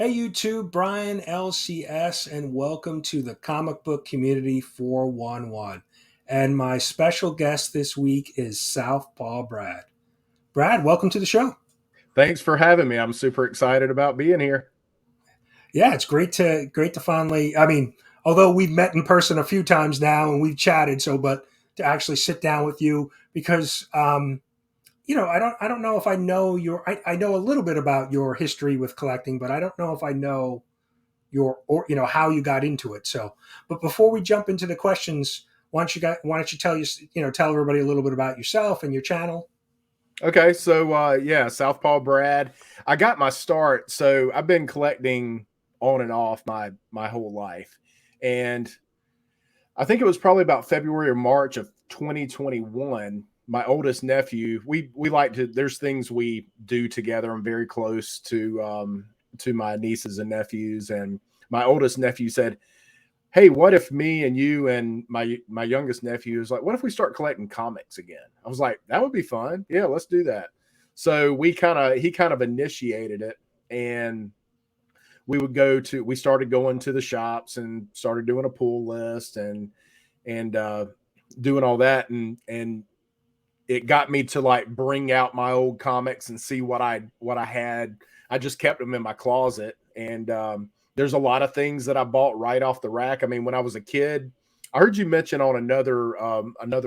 Hey YouTube, Brian LCS, and welcome to the Comic Book Community 411. And my special guest this week is Southpaw Brad. Brad, welcome to the show. Thanks for having me. I'm super excited about being here. Yeah, it's great to finally. Although we've met in person a few times now and we've chatted, but to actually sit down with you because I don't know if I know I know a little bit about your history with collecting, but I don't know if I know how you got into it. But before we jump into the questions, why don't you tell everybody a little bit about yourself and your channel? Okay, so yeah, Southpaw Brad. I got my start. So I've been collecting on and off my whole life, and I think it was probably about February or March of 2021. My oldest nephew, we like to. There's things we do together. I'm very close to my nieces and nephews, and my oldest nephew said, hey, what if me and you and my youngest nephew is like, what if we start collecting comics again? I was like, that would be fun. Yeah, let's do that. So he kind of initiated it, and we started going to the shops and started doing a pull list and doing all that, and it got me to like bring out my old comics and see what I had. I just kept them in my closet, and there's a lot of things that I bought right off the rack. I mean, when I was a kid, I heard you mention on another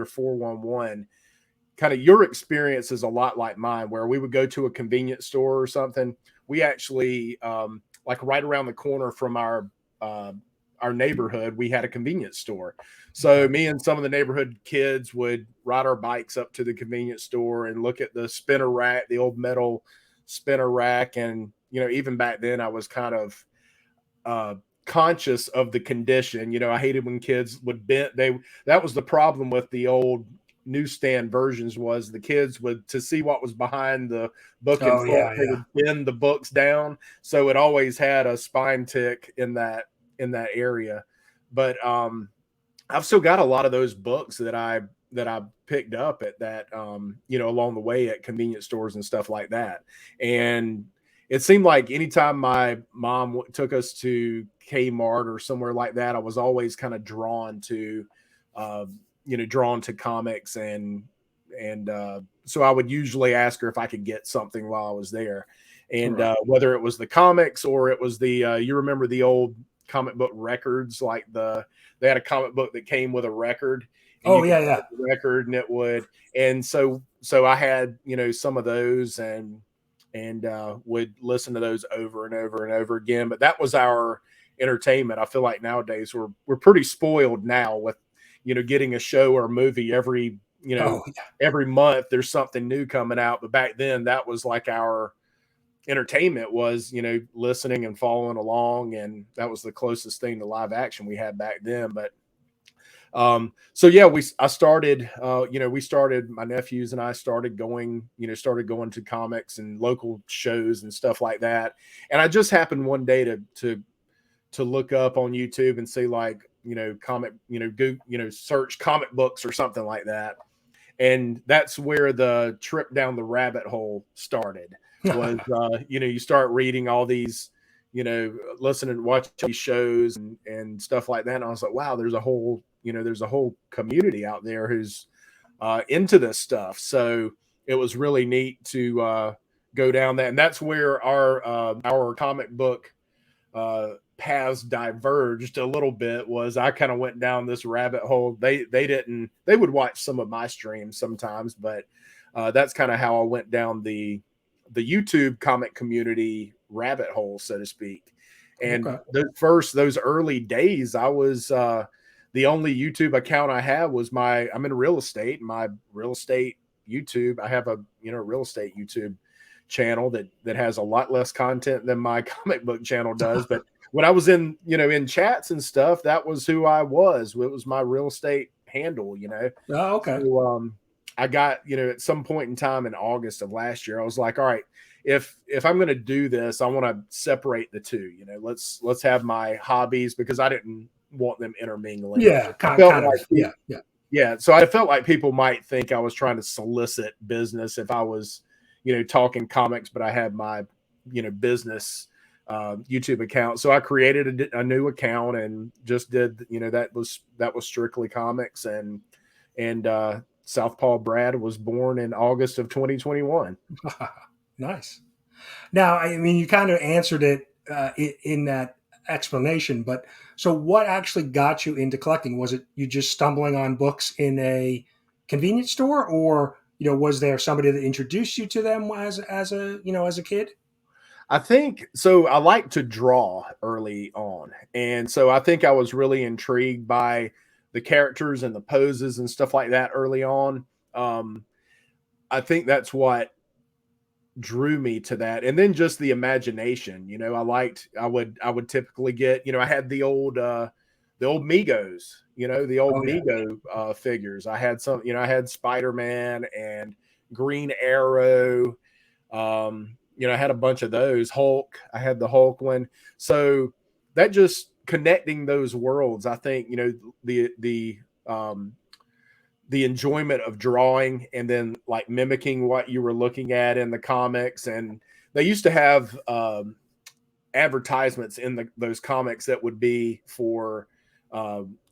411. Kind of your experience is a lot like mine, where we would go to a convenience store or something. We actually like right around the corner from our neighborhood, we had a convenience store. So me and some of the neighborhood kids would ride our bikes up to the convenience store and look at the spinner rack, the old metal spinner rack. And, even back then I was kind of conscious of the condition. I hated when kids would bend. That was the problem with the old newsstand versions, was the kids would, to see what was behind the book in Oh front, yeah, they yeah. would bend the books down. So it always had a spine tick in that area. But I've still got a lot of those books that I picked up at that along the way at convenience stores and stuff like that. And it seemed like anytime my mom took us to Kmart or somewhere like that, I was always kind of uh, drawn to comics, and so I would usually ask her if I could get something while I was there, and Right. whether it was the comics or it was you remember the old comic book records, like they had a comic book that came with a record, and Oh you could yeah, play yeah. the record and it would, and so I had some of those, and would listen to those over and over and over again. But that was our entertainment. I feel like nowadays we're pretty spoiled now with getting a show or a movie Oh yeah. every month. There's something new coming out, but back then that was like our entertainment, was listening and following along, and that was the closest thing to live action we had back then. But so yeah, I started, we started, my nephews and I started going to comics and local shows and stuff like that. And I just happened one day to look up on YouTube and see, like, comic, go, search comic books or something like that. And that's where the trip down the rabbit hole started. Was you start reading all these, listening, watch these shows and stuff like that. And I was like, wow, there's a whole community out there who's into this stuff. So it was really neat to go down that, and that's where our comic book paths diverged a little bit. Was I kind of went down this rabbit hole. They would watch some of my streams sometimes, but that's kind of how I went down the YouTube comic community rabbit hole, so to speak. And Okay. those early days, I was the only YouTube account I had was I'm in real estate. My real estate YouTube, I have a real estate YouTube channel that has a lot less content than my comic book channel does. But when I was in chats and stuff, that was who I was. It was my real estate handle. Oh, okay. So I got, at some point in time in August of last year, I was like, all right, if I'm going to do this, I want to separate the two. Let's have my hobbies, because I didn't want them intermingling. Yeah, I kind felt kind like of. Yeah, yeah. yeah, so I felt like people might think I was trying to solicit business if I was, talking comics, but I had my, business YouTube account. So I created a new account and just did, that was strictly comics, and Southpaw Brad was born in August of 2021. Nice. Now, I mean, you kind of answered it in that explanation, but so what actually got you into collecting? Was it you just stumbling on books in a convenience store, or was there somebody that introduced you to them as a kid? I think so. I like to draw early on. And so I think I was really intrigued by the characters and the poses and stuff like that early on. Um, I think that's what drew me to that. And then just the imagination, I would typically get, I had the old Migos, the old Oh yeah. Migo figures. I had some, I had Spider-Man and Green Arrow. I had a bunch of those. Hulk, I had the Hulk one. So that just connecting those worlds, I think, the enjoyment of drawing and then like mimicking what you were looking at in the comics. And they used to have advertisements in those comics that would be for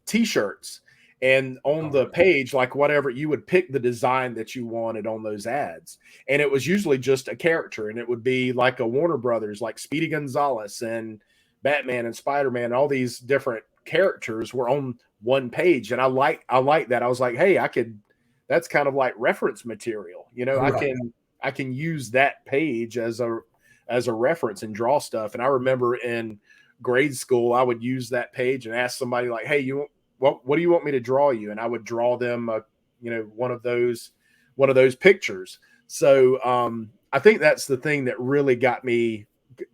t-shirts, and on Oh the page, like whatever, you would pick the design that you wanted on those ads, and it was usually just a character, and it would be like a Warner Brothers, like Speedy Gonzalez and Batman and Spider-Man. All these different characters were on one page, and I like that. I was like, hey, that's kind of like reference material, yeah. Right. I can use that page as a reference and draw stuff. And I remember in grade school, I would use that page and ask somebody like, hey, what do you want me to draw you? And I would draw them one of those pictures. So I think that's the thing that really got me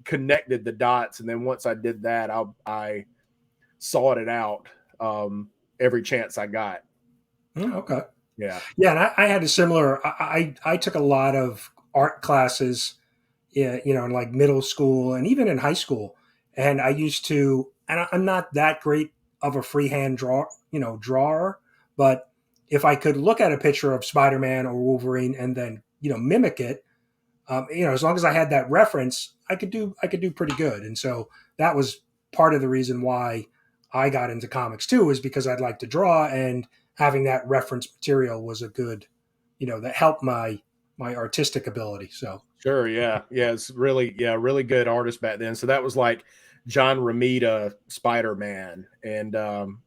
connected the dots. And then once I did that, I sought it out every chance I got. Oh, okay. Yeah. Yeah, and I had a similar. I took a lot of art classes, yeah, in like middle school and even in high school. And I used to, and I'm not that great of a freehand drawer, but if I could look at a picture of Spider-Man or Wolverine and then mimic it, as long as I had that reference, I could do pretty good. And so that was part of the reason why I got into comics too, is because I'd like to draw, and having that reference material was a good, that helped my artistic ability. So Sure. Yeah. Yeah. It's really good artist back then. So that was like John Romita Spider Man and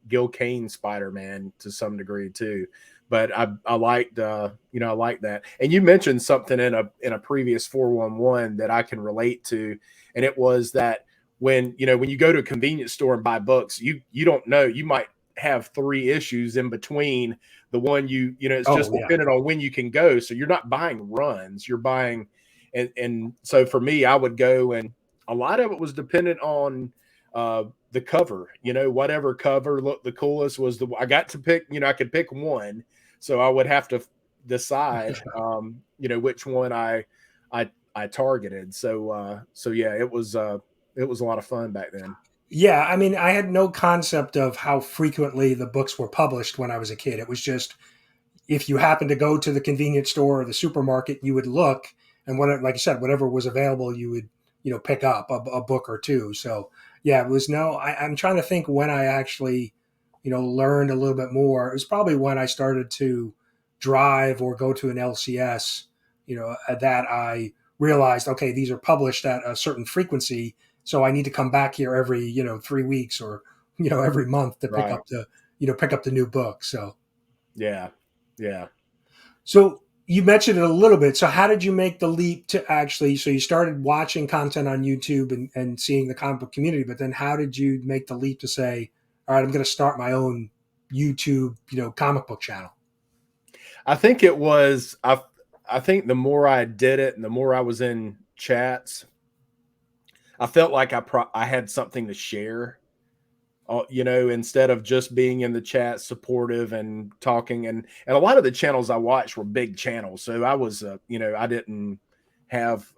Gil Kane Spider Man to some degree too. But I liked I like that. And you mentioned something in a previous 411 that I can relate to, and it was that when you go to a convenience store and buy books, you don't know, you might have 3 issues in between the one it's just oh yeah. dependent on when you can go. So you're not buying runs, you're buying, and so for me, I would go, and a lot of it was dependent on the cover. Whatever cover looked the coolest was I got to pick. I could pick one, so I would have to decide, which one I targeted. So yeah, it was a lot of fun back then. Yeah, I mean, I had no concept of how frequently the books were published when I was a kid. It was just if you happened to go to the convenience store or the supermarket, you would look, and like I said, whatever was available, you would pick up a book or two. So yeah, it was no. I'm trying to think when I actually learned a little bit more. It was probably when I started to drive or go to an LCS. That I realized, okay, these are published at a certain frequency, so I need to come back here every 3 weeks or every month to pick Right. up the new book. So. Yeah. Yeah. So you mentioned it a little bit. So how did you make the leap to actually? So you started watching content on YouTube and seeing the comic book community, but then how did you make the leap to say, all right, I'm going to start my own YouTube, comic book channel? I think it was I think the more I did it and the more I was in chats, I felt like I had something to share. Instead of just being in the chat supportive and talking, and a lot of the channels I watched were big channels, so I was I didn't have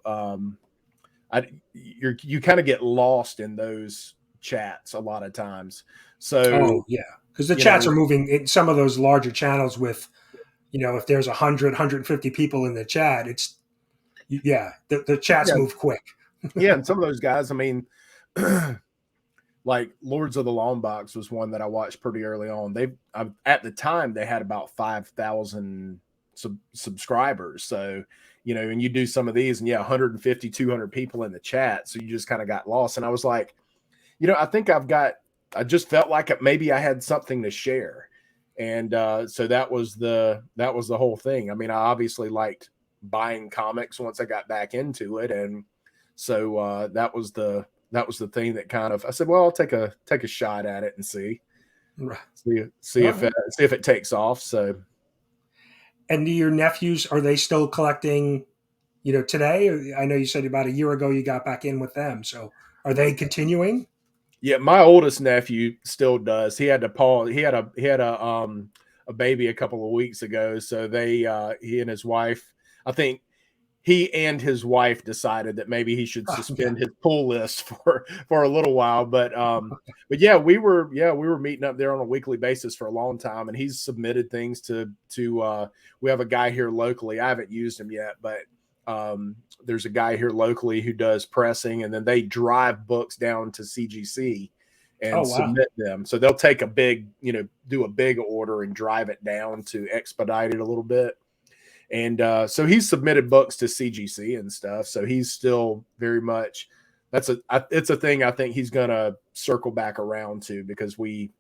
you kind of get lost in those chats a lot of times. So Oh yeah, because the you chats know are moving in some of those larger channels with, if there's 100, 150 people in the chat, it's, yeah, the chats yeah, move quick. Yeah, and some of those guys, I mean, like Lords of the Long Box was one that I watched pretty early on. At the time they had about 5,000 subscribers. So, and you do some of these and 150, 200 people in the chat. So you just kind of got lost. And I was like, I think I just felt like maybe I had something to share. And so that was the whole thing. I mean, I obviously liked buying comics once I got back into it. And so that was the thing that kind of, I said, well, I'll take a shot at it and see Right. see if it takes off. So, And do your nephews, are they still collecting, today? I know you said about a year ago you got back in with them. So are they continuing? yeah, my oldest nephew still does. He had a baby a couple of weeks ago. So he and his wife, I think he and his wife decided that maybe he should suspend his pull list for a little while. But yeah, we were meeting up there on a weekly basis for a long time, and he's submitted things to we have a guy here locally. I haven't used him yet, but there's a guy here locally who does pressing, and then they drive books down to CGC and submit them. So they'll take a big, do a big order and drive it down to expedite it a little bit. And so he's submitted books to CGC and stuff. So he's still very much, it's a thing I think he's going to circle back around to, because we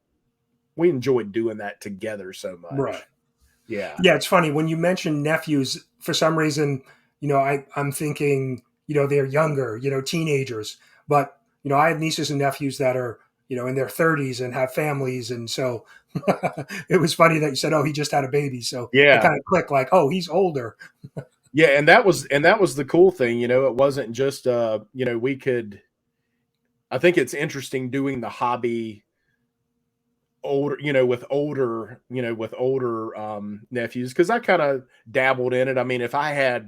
enjoyed doing that together so much. Right. Yeah. Yeah. It's funny when you mention nephews, for some reason, I'm thinking, they're younger, teenagers, but, I have nieces and nephews that are, in their 30s and have families. And so it was funny that you said, oh, he just had a baby. So it kind of clicked like, oh, he's older. Yeah. And that was the cool thing, it wasn't just, I think it's interesting doing the hobby older, with older nephews. Cause I kind of dabbled in it. I mean, if I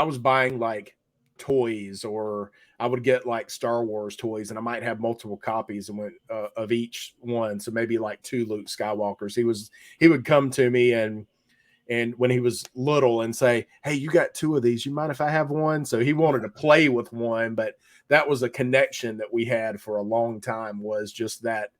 was buying like toys, or I would get like Star Wars toys, and I might have multiple copies of each one. So maybe like 2 Luke Skywalkers. He would come to me and when he was little and say, hey, you got 2 of these. You mind if I have one? So he wanted to play with one, but that was a connection that we had for a long time, was just that,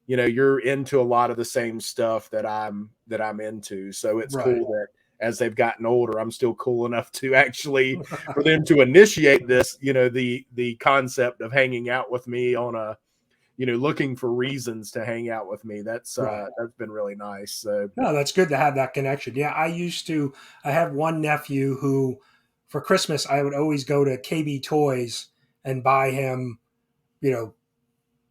you're into a lot of the same stuff that I'm into. So it's cool that as they've gotten older, I'm still cool enough to actually for them to initiate this, the concept of hanging out with me on a, looking for reasons to hang out with me. That's been really nice. So no, that's good to have that connection. Yeah. I have one nephew who for Christmas, I would always go to KB Toys and buy him,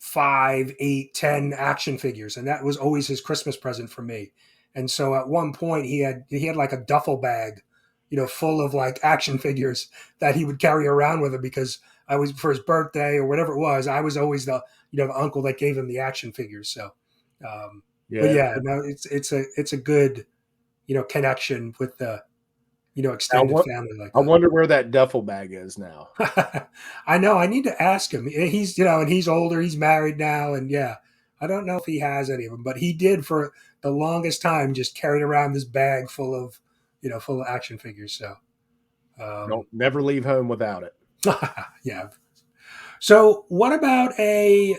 5, 8, 10 action figures. And that was always his Christmas present for me. And so at one point he had like a duffel bag, full of like action figures that he would carry around with him, because I was, for his birthday or whatever it was, I was always the uncle that gave him the action figures. So, but yeah, no, it's a good, connection with the, extended family like that. I wonder where that duffel bag is now. I know. I need to ask him. He's, and he's older. He's married now, and yeah, I don't know if he has any of them, but he did for the longest time. Just carried around this bag full of, full of action figures. So, don't never leave home without it. Yeah. So, what about a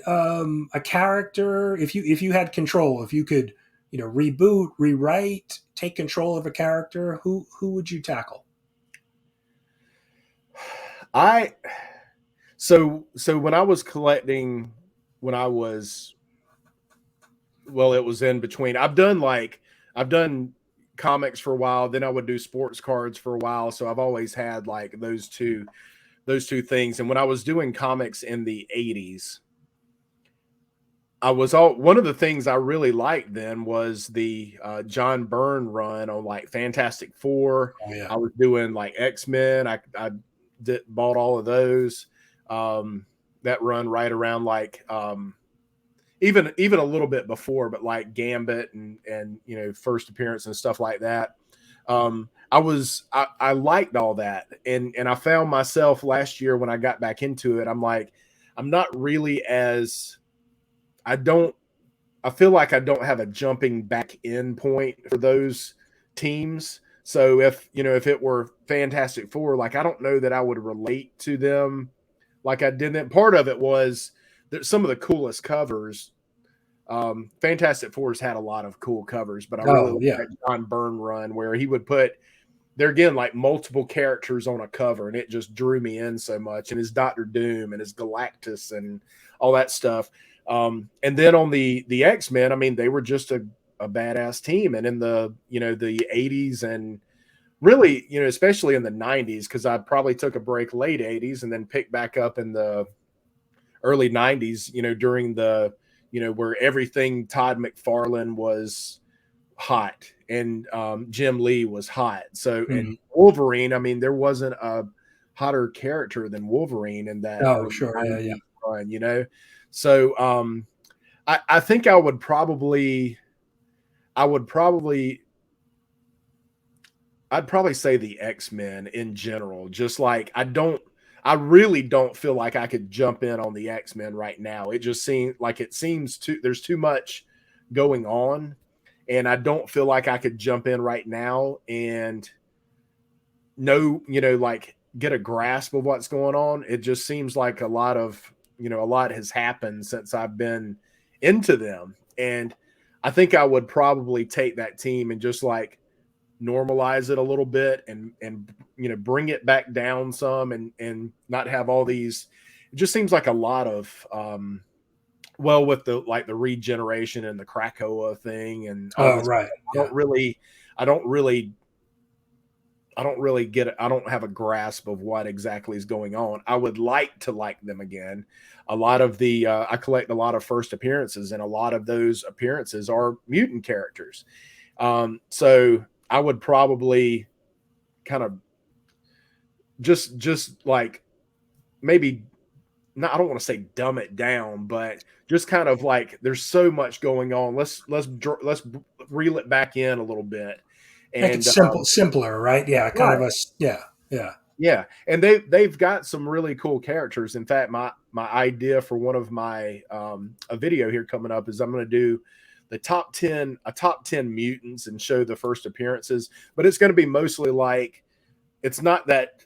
character? If you had control, if you could, reboot, rewrite, take control of a character, who would you tackle? So when I was collecting, it was in between. I've done comics for a while, then I would do sports cards for a while. So I've always had like those two things. And when I was doing comics in the 80s, one of the things I really liked then was the John Byrne run on like Fantastic Four. Oh, yeah. I was doing like X-Men. I bought all of those. That run right around like even a little bit before, but like Gambit and first appearance and stuff like that. I liked all that, and I found myself last year when I got back into it, I'm like, I'm not really I feel like I don't have a jumping back in point for those teams. So if it were Fantastic Four, like I don't know that I would relate to them like I didn't. Part of it was that some of the coolest covers. Fantastic Four's had a lot of cool covers, but I really Oh like yeah. that John Byrne run where he would put there again like multiple characters on a cover, and it just drew me in so much. And his Doctor Doom and his Galactus and all that stuff. And then on the X-Men, I mean, they were just a badass team. And in the the 80s and really especially in the 90s, because I probably took a break late 80s and then picked back up in the early 90s, during the where everything Todd McFarlane was hot and Jim Lee was hot. So Mhm. and Wolverine, I mean, there wasn't a hotter character than Wolverine in that Oh early sure. Yeah. Yeah. 90s run. So I think I would probably I'd probably say the X-Men in general. Just like I really don't feel like I could jump in on the X-Men right now. It seems there's too much going on, and I don't feel like I could jump in right now and know, like get a grasp of what's going on. It just seems like a lot has happened since I've been into them. And I think I would probably take that team and just like normalize it a little bit and bring it back down some and not have all these. It just seems like a lot of well, with the regeneration and the Krakoa thing and all Oh this right. stuff, Yeah. I don't really I don't really get it. I don't have a grasp of what exactly is going on. I would like to like them again. A lot of the I collect a lot of first appearances, and a lot of those appearances are mutant characters. So I would probably kind of just like maybe not. I don't want to say dumb it down, but just kind of like there's so much going on. Let's reel it back in a little bit, Make it and simpler, right? Yeah. Kind of right. a yeah. Yeah. Yeah, and they've got some really cool characters. In fact, my idea for one of my a video here coming up is I'm going to do the top 10 mutants and show the first appearances, but it's going to be mostly like it's not that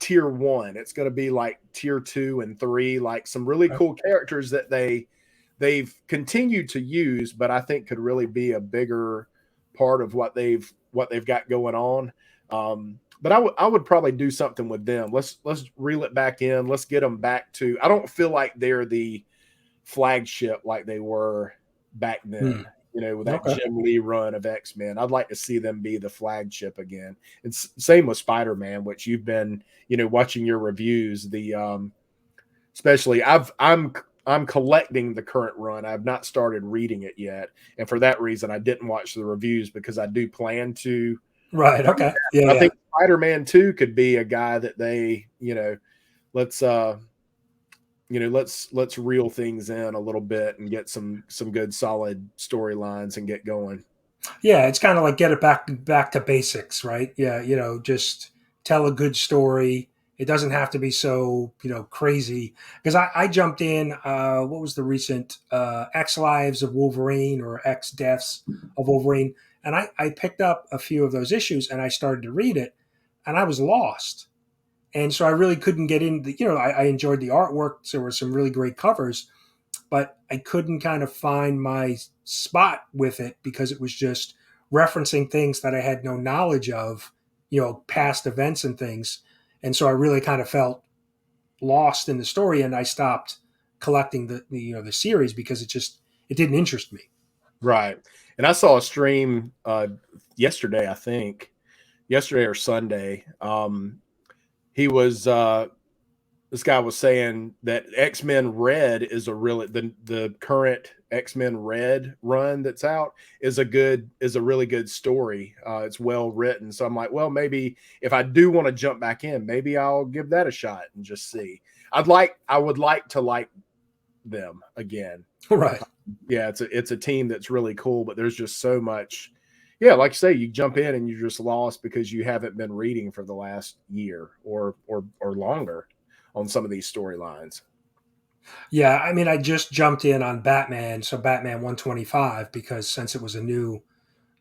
tier 1. It's going to be like tier 2 and 3, like some really cool characters that they've continued to use, but I think could really be a bigger part of what they've got going on. But I would probably do something with them. Let's reel it back in. Let's get them back to. I don't feel like they're the flagship like they were back then. Hmm. With that Okay. Jim Lee run of X-Men, I'd like to see them be the flagship again. It's same with Spider-Man, which you've been watching your reviews. The especially I'm collecting the current run. I've not started reading it yet, and for that reason, I didn't watch the reviews because I do plan to. Right. Okay. Yeah. I Yeah. think Spider-Man 2 could be a guy that they, let's let's reel things in a little bit and get some good solid storylines and get going. Yeah, it's kind of like get it back to basics, right? Yeah, just tell a good story. It doesn't have to be so crazy. Because I jumped in. What was the recent X Lives of Wolverine or X Deaths of Wolverine? And I picked up a few of those issues and I started to read it, and I was lost. And so I really couldn't get into. I enjoyed the artwork. There were some really great covers, but I couldn't kind of find my spot with it because it was just referencing things that I had no knowledge of, past events and things. And so I really kind of felt lost in the story, and I stopped collecting the series because it didn't interest me. Right. And I saw a stream yesterday, I think, yesterday or Sunday. He was this guy was saying that X-Men Red is a really the current X-Men Red run that's out is a really good story. It's well written. So I'm like, well, maybe if I do want to jump back in, maybe I'll give that a shot and just see. I would like to like them again. Right. Yeah, it's a team that's really cool, but there's just so much. Yeah, like you say, you jump in and you're just lost because you haven't been reading for the last year or longer on some of these storylines. Yeah, I mean, I just jumped in on Batman, so Batman 125, because since it was a new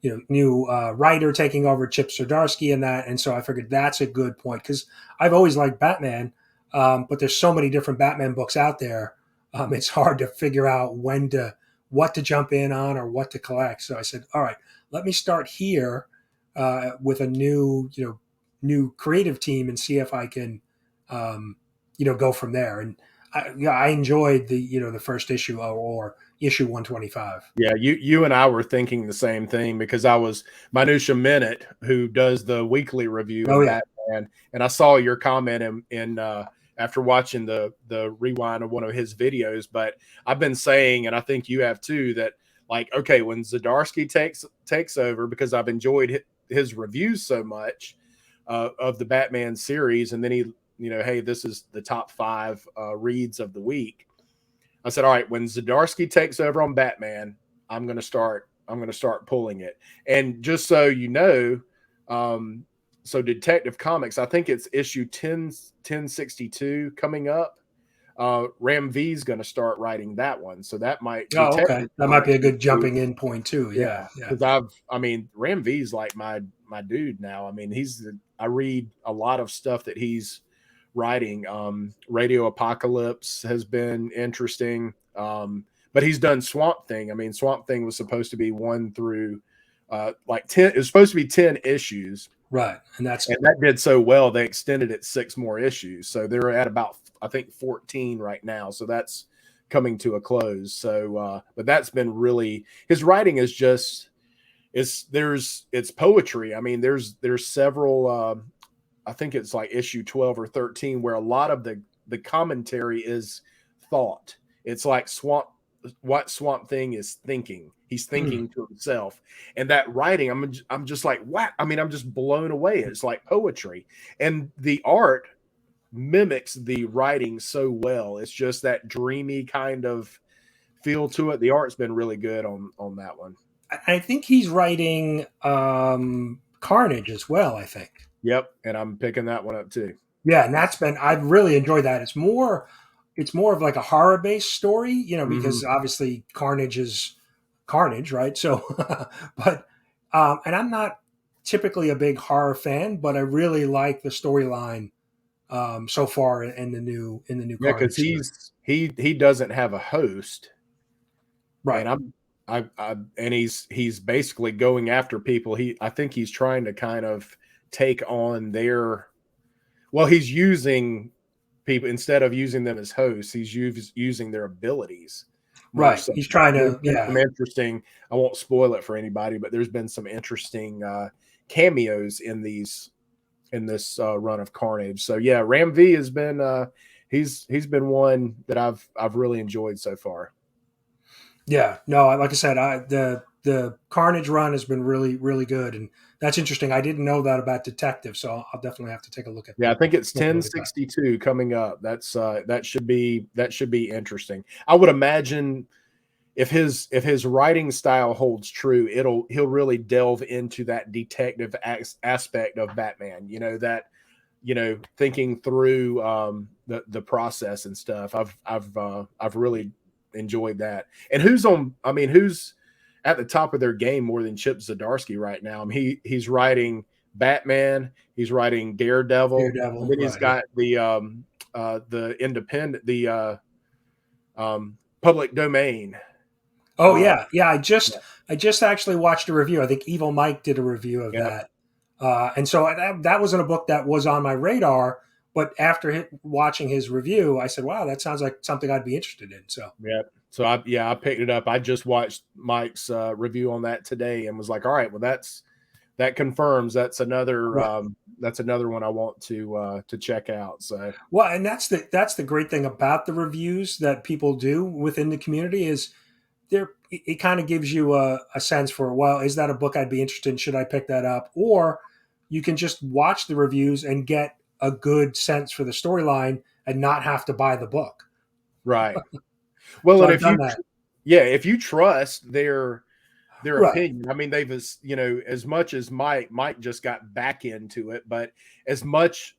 writer taking over Chip Zdarsky and that, and so I figured that's a good point because I've always liked Batman. but there's so many different Batman books out there. It's hard to figure out what to jump in on or what to collect. So I said, all right, let me start here with a new creative team and see if I can, go from there. And I enjoyed the first issue or issue 125. Yeah, you and I were thinking the same thing because I was Minutia Minute, who does the weekly review Oh of yeah, Batman, and I saw your comment in after watching the rewind of one of his videos. But I've been saying, and I think you have too, that like, okay, when Zdarsky takes over, because I've enjoyed his reviews so much of the Batman series, and then he, hey, this is the top 5 reads of the week. I said, all right, when Zdarsky takes over on Batman, I'm going to start pulling it. And just so you know, so Detective Comics, I think it's issue 1062 coming up. Ram V is going to start writing that one. So that might oh okay, Detective that might be Comics, a good jumping in point too. yeah, Yeah, yeah, because Ram V's like my dude now. I mean, I read a lot of stuff that he's writing. Radio Apocalypse has been interesting, but he's done Swamp Thing. I mean, Swamp Thing was supposed to be 1 through like 10. It was supposed to be 10 issues, right, and that did so well they extended it 6 more issues. So they're at about, I think, 14 right now. So that's coming to a close. So, but that's been really, his writing is just it's poetry. I mean, there's several. I think it's like issue 12 or 13 where a lot of the commentary is thought. It's like what Swamp Thing is thinking. He's thinking to himself, and that writing, I'm just like, wow. I mean, I'm just blown away. It's like poetry, and the art mimics the writing so well. It's just that dreamy kind of feel to it. The art's been really good on that one. I think he's writing Carnage as well. I think. Yep, and I'm picking that one up too. Yeah, and I've really enjoyed that. It's more of like a horror based story, because obviously Carnage is Carnage, right? So, but and I'm not typically a big horror fan, but I really like the storyline so far in the new Yeah, because Carnage series. he doesn't have a host, Right, and and he's basically going after people. I think he's trying to kind of take on their. Well, he's using people instead of using them as hosts. He's using their abilities more right. so. He's trying There's to, been yeah, some interesting. I won't spoil it for anybody, but there's been some interesting cameos in this run of Carnage. So yeah, Ram V has been he's been one that I've really enjoyed so far. yeah. No, like I said, the Carnage run has been really really good, and that's interesting. I didn't know that about Detective, so I'll definitely have to take a look at Yeah, I think it's take a look at that. 1062 coming up. That should be interesting. I would imagine if his writing style holds true, he'll really delve into that detective aspect of Batman. Thinking through the process and stuff. I've really enjoyed that. And who's at the top of their game more than Chip Zdarsky right now? I mean, he's writing Batman, he's writing Daredevil, and Daredevil, then he's right? Yeah. got the independent public domain. Oh Uh, yeah, yeah. I just actually watched a review. I think Evil Mike did a review of yeah, that, and so that wasn't a book that was on my radar. But after watching his review, I said, "Wow, that sounds like something I'd be interested in." So yeah. So I picked it up. I just watched Mike's review on that today and was like, all right, well that confirms that's another right. one I want to check out. So Well, and that's the great thing about the reviews that people do within the community is it kind of gives you a sense for, well, is that a book I'd be interested in? Should I pick that up? Or you can just watch the reviews and get a good sense for the storyline and not have to buy the book. right. Well, So and I've done that. if you trust their Right. opinion, I mean, they've as much as Mike just got back into it, but as much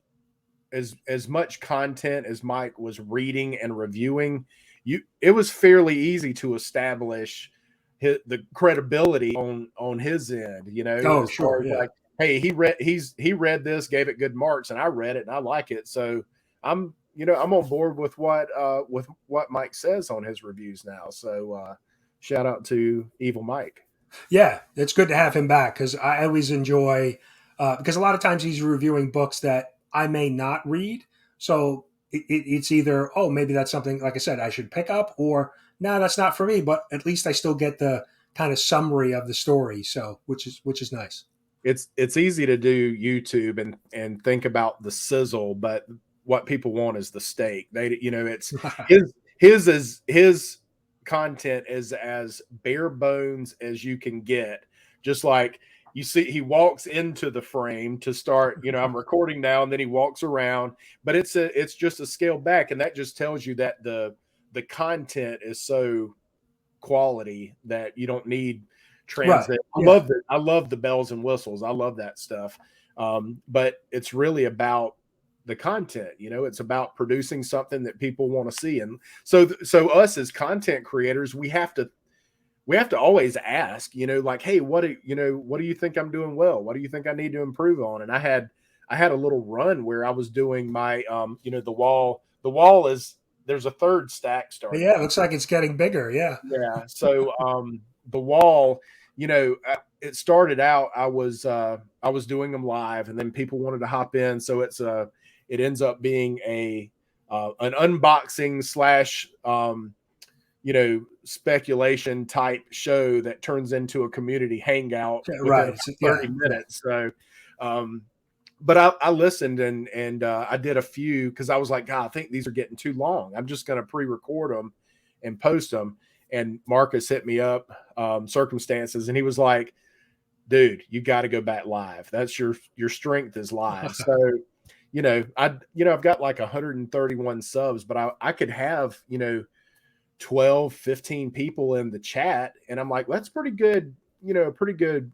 much content as Mike was reading and reviewing, it was fairly easy to establish the credibility on his end. Oh, As far sure. as Yeah. like, hey, he read this, gave it good marks, and I read it and I like it, so I'm I'm on board with what Mike says on his reviews now. So shout out to Evil Mike. Yeah, it's good to have him back because I always enjoy because a lot of times he's reviewing books that I may not read. So it's either, oh, maybe that's something, like I said, I should pick up, or no, that's not for me. But at least I still get the kind of summary of the story. So which is nice. It's easy to do YouTube and think about the sizzle, but what people want is the steak. It's his content is as bare bones as you can get. Just like you see, he walks into the frame to start. I'm recording now, and then he walks around. But it's just a scale back, and that just tells you that the content is so quality that you don't need Right. transit. Yeah. I love the bells and whistles. I love that stuff. But it's really about the content. It's about producing something that people want to see. And so us as content creators, we have to always ask, like, hey, what do you think I'm doing well? What do you think I need to improve on? And I had a little run where I was doing my the wall is, there's a third stack starting. Yeah, it looks like it's getting bigger. Yeah. Yeah. So the wall, it started out, I was doing them live, and then people wanted to hop in, so it ends up being an unboxing slash speculation type show that turns into a community hangout within Right. about Yeah. 30 minutes. So but I listened and I did a few because I was like, God, I think these are getting too long. I'm just going to pre-record them and post them. And Marcus hit me up, circumstances, and he was like, dude, you got to go back live. That's your strength is live. So, I've got like 131 subs, but I could have, 12, 15 people in the chat. And I'm like, that's pretty good, pretty good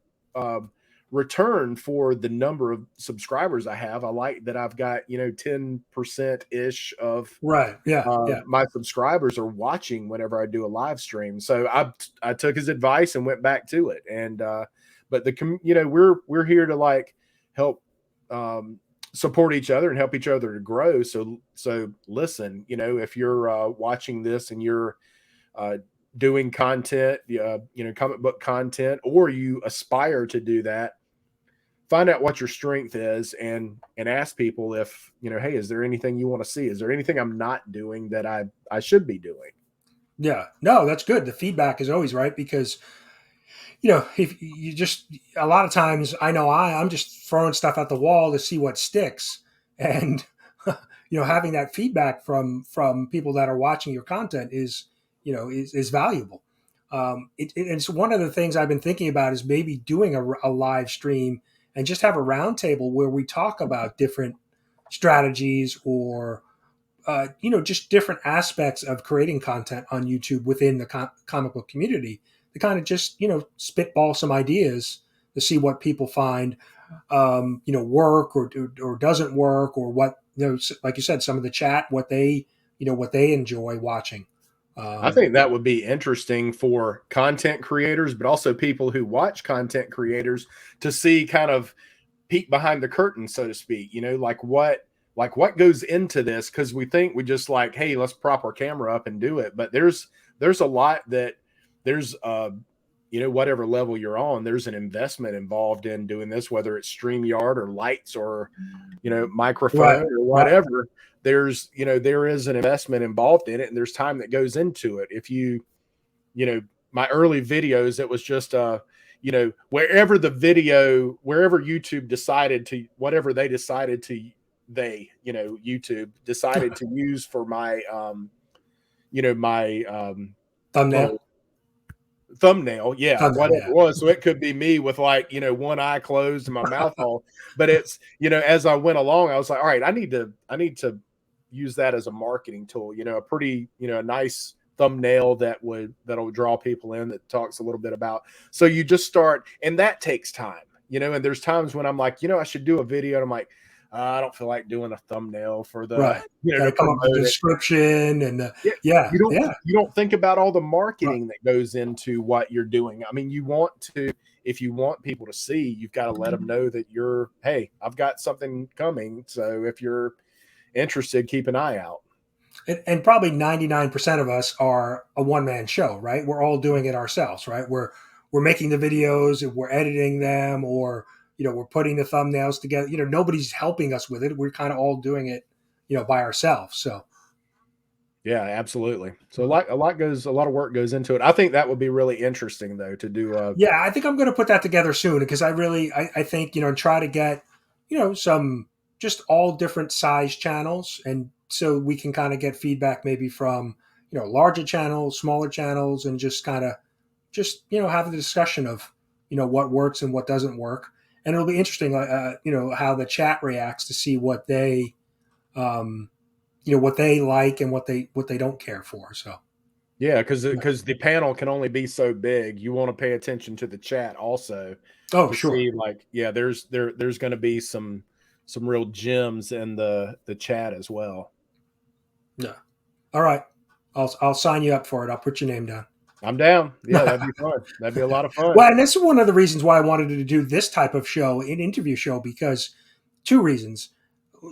return for the number of subscribers I have. I like that I've got, 10% ish of Right. Yeah. Yeah. my subscribers are watching whenever I do a live stream. So I took his advice and went back to it. And but we're here to like help support each other and help each other to grow. So listen, if you're watching this and you're doing content, comic book content, or you aspire to do that, find out what your strength is and ask people if, hey, is there anything you want to see? Is there anything I'm not doing that I should be doing? Yeah. No, that's good. The feedback is always right because if you just a lot of times I know I'm just throwing stuff at the wall to see what sticks, and having that feedback from people that are watching your content is valuable. It's one of the things I've been thinking about is maybe doing a live stream and just have a roundtable where we talk about different strategies or just different aspects of creating content on YouTube within the comic book community to kind of just, spitball some ideas to see what people find, work or doesn't work, or what, like you said, some of the chat, what they enjoy watching. I think that would be interesting for content creators, but also people who watch content creators to see kind of peek behind the curtain, so to speak, like what goes into this. Cause we think we just like, hey, let's prop our camera up and do it. But there's a lot that there's, whatever level you're on, there's an investment involved in doing this, whether it's StreamYard or lights or, microphone Right, or whatever. Right. There is an investment involved in it, and there's time that goes into it. If my early videos, it was just, wherever YouTube decided to, whatever they decided to, YouTube decided to use for my, thumbnail. Thumbnail, yeah, Thumbnail, whatever yeah. it was. So it could be me with like, one eye closed and my mouth all, but it's, as I went along, I was like, all right, I need to use that as a marketing tool, a pretty, a nice thumbnail that'll draw people in, that talks a little bit about. So you just start, and that takes time, and there's times when I'm like, I should do a video, and I'm like, I don't feel like doing a thumbnail for the, Right. to Come up with the promote it. description and Yeah, you don't think about all the Right. marketing that goes into what you're doing. I mean, if you want people to see, you've got to let them know that hey, I've got something coming. So if you're interested, keep an eye out. And probably 99% of us are a one-man show, right? We're all doing it ourselves, right? We're making the videos, and we're editing them, or we're putting the thumbnails together. Nobody's helping us with it. We're kind of all doing it, by ourselves. So Yeah, absolutely. So a lot of work goes into it. I think that would be really interesting though to do. yeah, I think I'm going to put that together soon, because I think, and try to get, some just all different size channels. And so we can kind of get feedback maybe from, larger channels, smaller channels, and just kind of have the discussion of, what works and what doesn't work. And it'll be interesting, how the chat reacts to see what they, what they like and what they don't care for. So. Yeah, because the panel can only be so big. You want to pay attention to the chat also Oh, to sure. see there's going to be some real gems in the chat as well. Yeah. All right. I'll sign you up for it. I'll put your name down. I'm down. Yeah, that'd be fun. That'd be a lot of fun. Well, and this is one of the reasons why I wanted to do this type of show, an interview show, because two reasons.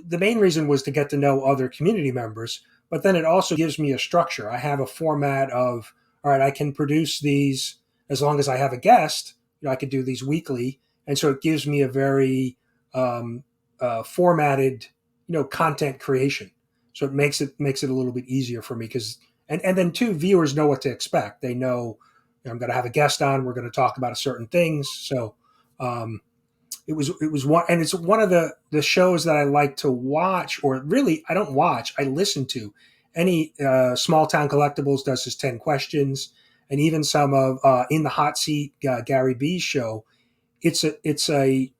The main reason was to get to know other community members, but then it also gives me a structure. I have a format of, all right, I can produce these as long as I have a guest. I could do these weekly, and so it gives me a very formatted, content creation. So it makes it a little bit easier for me, because and then two, viewers know what to expect. They know, I'm going to have a guest on. We're going to talk about a certain things. So it was one, and it's one of the shows that I like to watch, or really I don't watch, I listen to. Any Small Town Collectibles does his 10 questions, and even some of In the Hot Seat, Gary B's show. It's a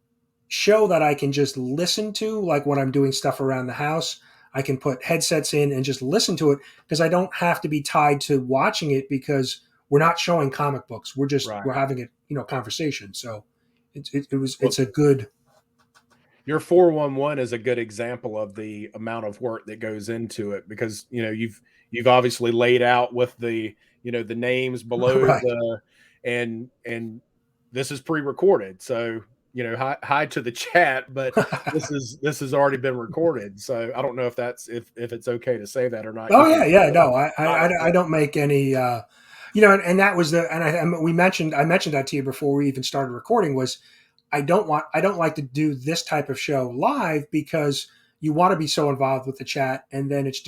show that I can just listen to, like when I'm doing stuff around the house. I can put headsets in and just listen to it, because I don't have to be tied to watching it, because we're not showing comic books. We're having a conversation. So it's a good. Your 411 is a good example of the amount of work that goes into it, because you've obviously laid out with the the names below Right. and this is pre-recorded, so hi to the chat, but this has already been recorded, so I don't know if it's okay to say that or not. Oh yeah. No, I don't make any. And that was I mentioned that to you before we even started recording. Was I don't like to do this type of show live, because you want to be so involved with the chat, and then it's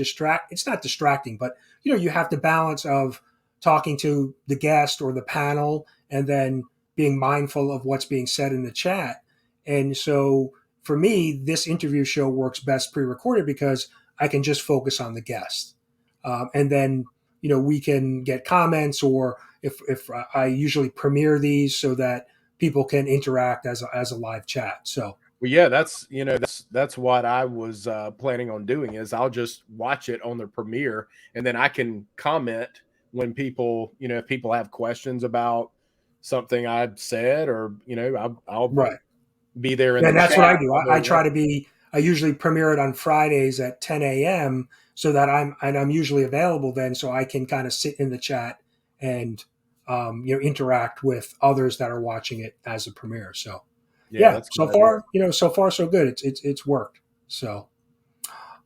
not distracting, but you have the balance of talking to the guest or the panel, and then being mindful of what's being said in the chat. And so for me, this interview show works best pre-recorded, because I can just focus on the guest. And then we can get comments, or if I usually premiere these so that people can interact as a live chat. So well, yeah, that's what I was planning on doing. Is I'll just watch it on the premiere, and then I can comment when people, if people have questions about something I've said, or I'll right, be there in and the that's chat. what I do. I try to be. I usually premiere it on Fridays at 10 a.m. so that I'm usually available then, so I can kind of sit in the chat and interact with others that are watching it as a premiere. So Yeah, yeah, that's so a good idea. far, so far so good. It's worked. So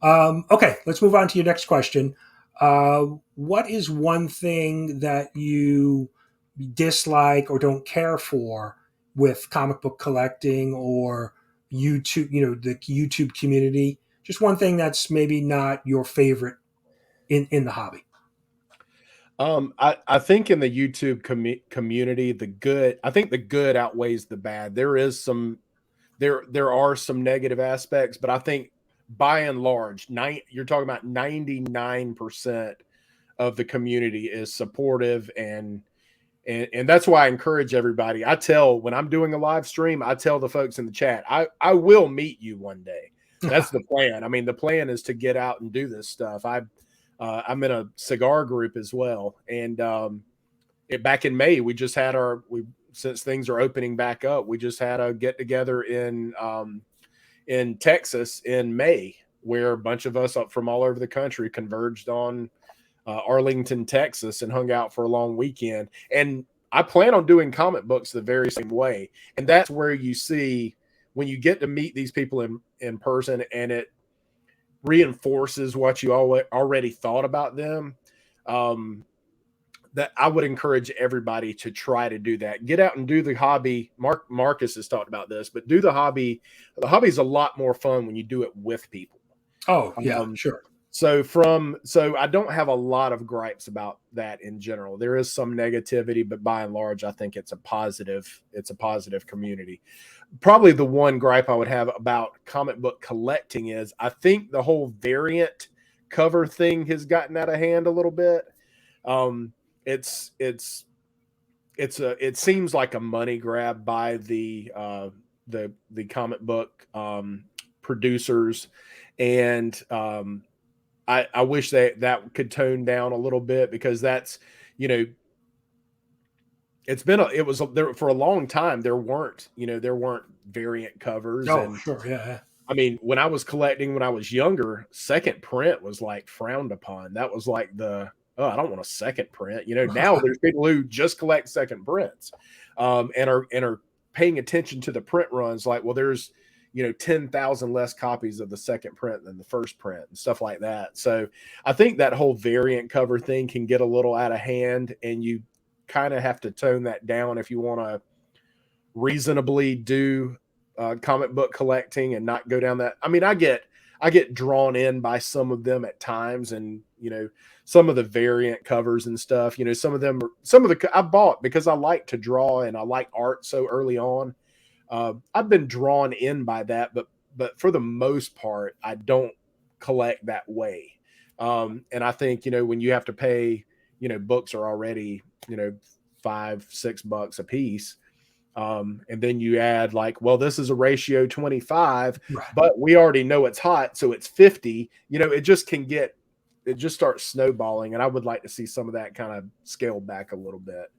okay, let's move on to your next question. What is one thing that you dislike or don't care for with comic book collecting, or YouTube, the YouTube community? Just one thing that's maybe not your favorite in the hobby. I think in the YouTube community, I think the good outweighs the bad. There are some negative aspects, but I think by and large, you're talking about 99% of the community is supportive, and that's why I encourage everybody. When I'm doing a live stream, I tell the folks in the chat, I will meet you one day. That's the plan. I mean, the plan is to get out and do this stuff. I'm in a cigar group as well, and back in May, since things are opening back up, we just had a get together in Texas in May, where a bunch of us up from all over the country converged on Arlington, Texas, and hung out for a long weekend. And I plan on doing comic books the very same way. And that's where you see, when you get to meet these people in person, and reinforces what you already thought about them. Um, that I would encourage everybody to try to do that. Get out and do the hobby. Marcus has talked about this, but do the hobby. The hobby is a lot more fun when you do it with people. Oh yeah, Um, sure. so I don't have a lot of gripes about that in general. There is some negativity, but by and large, I think it's a positive. It's a positive community. Probably the one gripe I would have about comic book collecting is I think the whole variant cover thing has gotten out of hand a little bit. Um, it's it's it seems like a money grab by the comic book producers, and I wish that could tone down a little bit, because that's, you know, it was there for a long time. There weren't variant covers. Oh And sure, yeah. I mean, when I was collecting when I was younger, second print was like frowned upon. That was like I don't want a second print. Now there's people who just collect second prints, and are paying attention to the print runs. Like, well, there's 10,000 less copies of the second print than the first print and stuff like that. So I think that whole variant cover thing can get a little out of hand, and you kind of have to tone that down if you want to reasonably do comic book collecting and not go down that. I mean, I get drawn in by some of them at times, and some of the variant covers and stuff. Some of the I bought because I like to draw and I like art so early on. I've been drawn in by that, but for the most part, I don't collect that way. And I think when you have to pay, books are already $5-6 a piece. And then you add like, well, this is a ratio 25, Right. but we already know it's hot, so it's 50. It just starts snowballing, and I would like to see some of that kind of scaled back a little bit.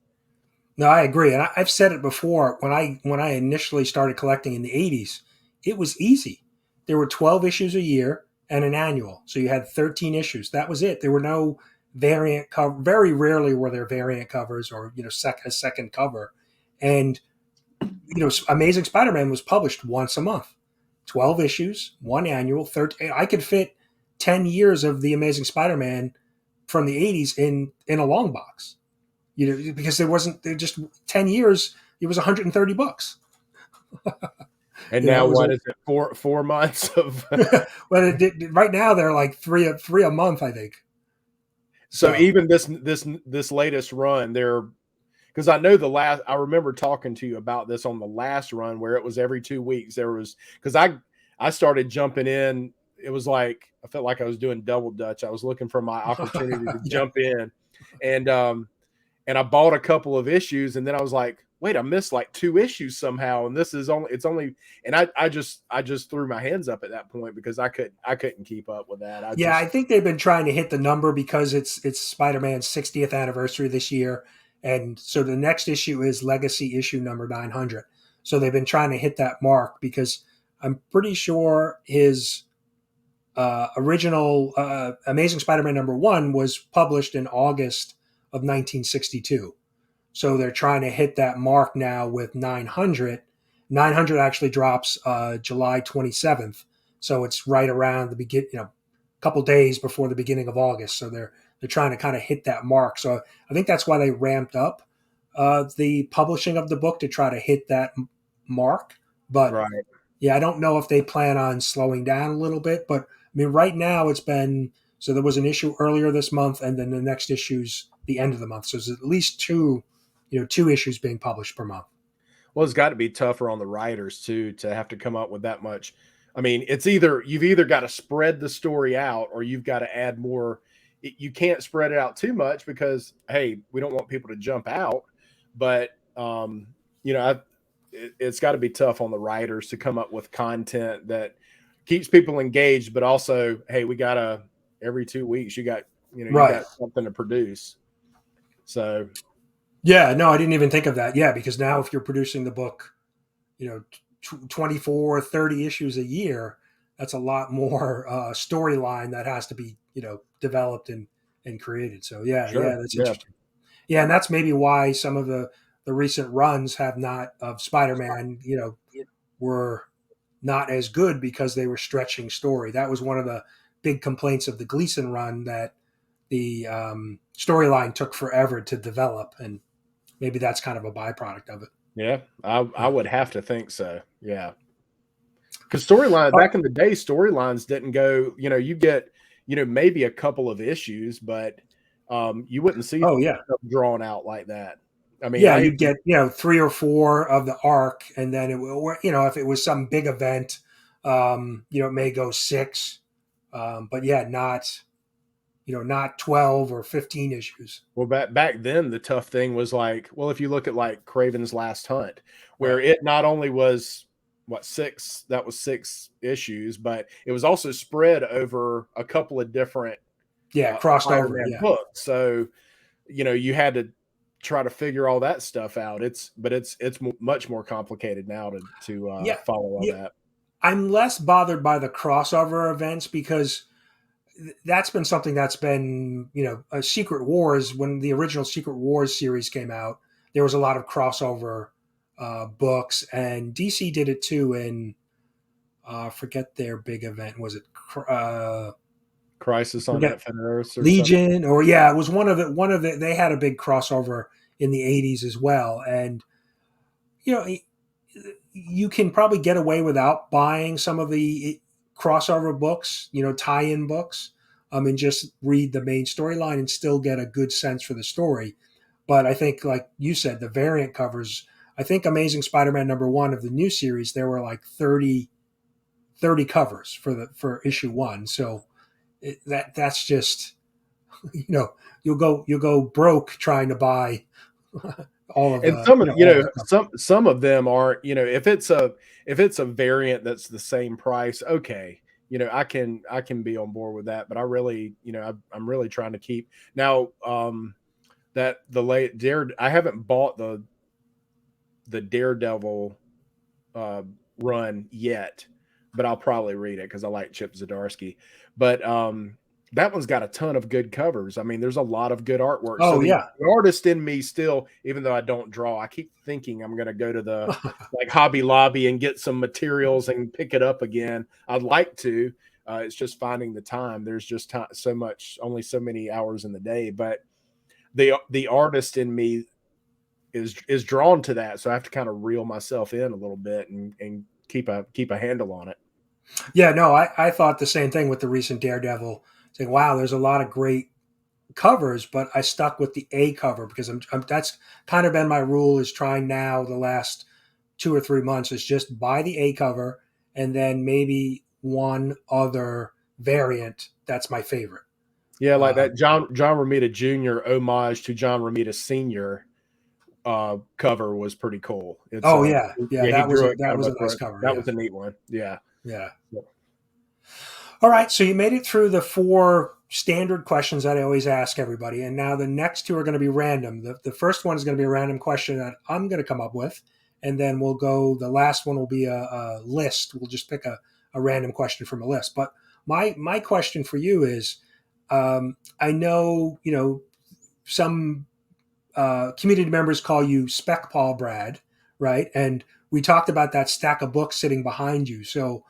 No, I agree, and I've said it before. When I initially started collecting in the '80s, it was easy. There were 12 issues a year and an annual, so you had 13 issues. That was it. There were no variant cover. Very rarely were there variant covers or a second cover, and Amazing Spider-Man was published once a month, 12 issues, one annual, 13. I could fit 10 years of the Amazing Spider-Man from the '80s in a long box. Because there just 10 years, it was $130. And It now was what is it? 4 months of well, right now they're like three a month, I think. so So even this latest run there, because I remember talking to you about this on the last run where it was every 2 weeks. There was, because I started jumping in. It was like I felt like I was doing double dutch. I was looking for my opportunity to yeah, jump in, and I bought a couple of issues, and then I was like, wait, I missed like 2 issues somehow, and it's only, and I just threw my hands up at that point because I couldn't keep up with that. yeah. I think they've been trying to hit the number because it's Spider-Man's 60th anniversary this year, and so the next issue is Legacy issue number 900. So they've been trying to hit that mark because I'm pretty sure his original Amazing Spider-Man #1 was published in August of 1962. So they're trying to hit that mark now with 900. 900 actually drops July 27th. So it's right around the begin, a couple days before the beginning of August. So they're trying to kind of hit that mark. So I think that's why they ramped up the publishing of the book to try to hit that mark. But right. yeah, I don't know if they plan on slowing down a little bit. But I mean, right now it's been, so there was an issue earlier this month, and then the next issue's the end of the month. So there's at least two issues being published per month. Well, it's got to be tougher on the writers too to have to come up with that much. I mean, you've either got to spread the story out, or you've got to add more. You can't spread it out too much because, hey, we don't want people to jump out. But it's got to be tough on the writers to come up with content that keeps people engaged, but also, hey, we gotta every 2 weeks you Right. got something to produce. So Yeah, no, I didn't even think of that. Yeah, because now if you're producing the book, 24, 30 issues a year, that's a lot more storyline that has to be, developed and created. So yeah, sure, that's yeah, interesting. Yeah, and that's maybe why some of the recent runs have not of Spider-Man, were not as good because they were stretching story. That was one of big complaints of the Gleason run that the storyline took forever to develop, and maybe that's kind of a byproduct of it. Yeah, I Yeah. would have to think so. Yeah. Because storyline Oh, back in the day, storylines didn't go. You get maybe a couple of issues, but you wouldn't see oh yeah, stuff drawn out like that. I mean, yeah. I You'd get 3 or 4 of the arc, and then it will. If it was some big event, it may go 6, but yeah, not 12 or 15 issues. well back then the tough thing was like, well, if you look at like Craven's Last Hunt, where Right. it not only was what 6 that was 6 issues, but it was also spread over a couple of different Yeah, crossed over. Spider-Man Yeah, books. So you had to try to figure all that stuff out. It's much more complicated now to yeah, follow all yeah. that. I'm less bothered by the crossover events because that's been something that's been, a Secret Wars. When the original Secret Wars series came out, there was a lot of crossover books, and DC did it too. In forget their big event. Was it Crisis on forget Infinite Earths or something. Legion? Or yeah, it was one of the. They had a big crossover in the '80s as well, and you know you can probably get away without buying some of the crossover books, tie-in books, and just read the main storyline and still get a good sense for the story. But I think, like you said, the variant covers. I think Amazing Spider-Man #1 of the new series, there were like 30 covers for issue 1. So that's just you'll go broke trying to buy all of And the some of all the covers. some of them aren't, if it's a variant that's the same price, okay, I can be on board with that. But I really, I'm really trying to keep now, that the late Dare I haven't bought the Daredevil uh run yet, but I'll probably read it because I like Chip Zdarsky. But that one's got a ton of good covers. I mean, there's a lot of good artwork. So Oh the yeah. artist in me still, even though I don't draw, I keep thinking I'm going to go to the like Hobby Lobby and get some materials and pick it up again. I'd like to. It's just finding the time. There's just so much, only so many hours in the day. But the artist in me is drawn to that, so I have to kind of reel myself in a little bit and keep a handle on it. Yeah, no, I thought the same thing with the recent Daredevil. Saying, wow, there's a lot of great covers, but I stuck with the A cover because that's kind of been my rule, is trying now the last 2 or 3 months is just buy the A cover and then maybe one other variant that's my favorite. Yeah, like Um, that John Romita Jr. homage to John Romita Sr. Cover was pretty cool. It's oh yeah, yeah, yeah, he drew it that kind was of a up nice front. cover. That Yeah, was a neat one. Yeah. yeah. Yeah. All right, so you made it through the 4 standard questions that I always ask everybody, and now the next 2 are going to be random. The first one is going to be a random question that I'm going to come up with, and then we'll go. The last one will be a list. We'll just pick a random question from a list. But my question for you is, I know some community members call you Spec Brad, right? And we talked about that stack of books sitting behind you. So